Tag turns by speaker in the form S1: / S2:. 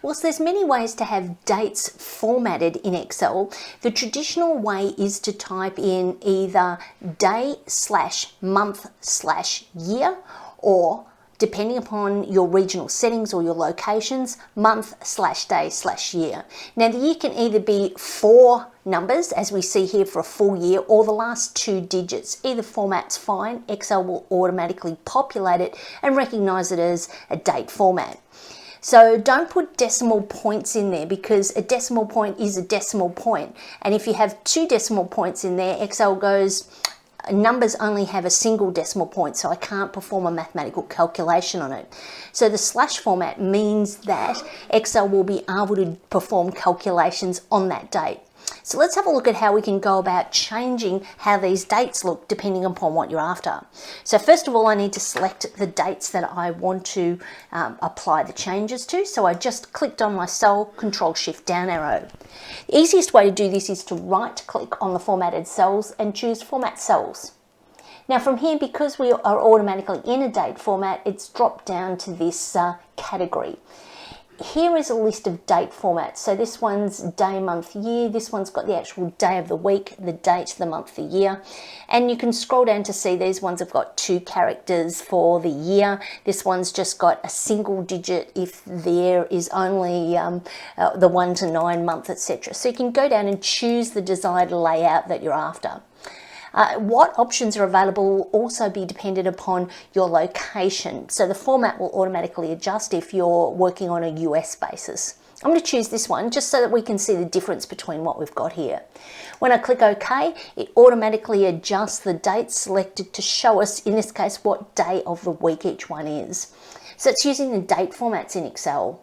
S1: Whilst there's many ways to have dates formatted in Excel, the traditional way is to type in either day/month/year, or depending upon your regional settings or your locations, month/day/year. Now the year can either be 4 numbers, as we see here for a full year, or the last 2 digits. Either format's fine. Excel will automatically populate it and recognize it as a date format. So don't put decimal points in there, because a decimal point is a decimal point. And if you have 2 decimal points in there, Excel goes, numbers only have a single decimal point, so I can't perform a mathematical calculation on it. So the slash format means that Excel will be able to perform calculations on that date. So let's have a look at how we can go about changing how these dates look depending upon what you're after. So first of all, I need to select the dates that I want to apply the changes to. So I just clicked on my cell, Control-Shift down arrow. The easiest way to do this is to right click on the formatted cells and choose Format Cells. Now from here, because we are automatically in a date format, it's dropped down to this category. Here is a list of date formats. So this one's day, month, year. This one's got the actual day of the week, the date, the month, the year. And you can scroll down to see these ones have got 2 characters for the year. This one's just got a single digit if there is only the 1 to 9 month, etc. So you can go down and choose the desired layout that you're after. What options are available will also be dependent upon your location. So the format will automatically adjust if you're working on a US basis. I'm going to choose this one just so that we can see the difference between what we've got here. When I click OK, it automatically adjusts the dates selected to show us, in this case, what day of the week each one is. So it's using the date formats in Excel.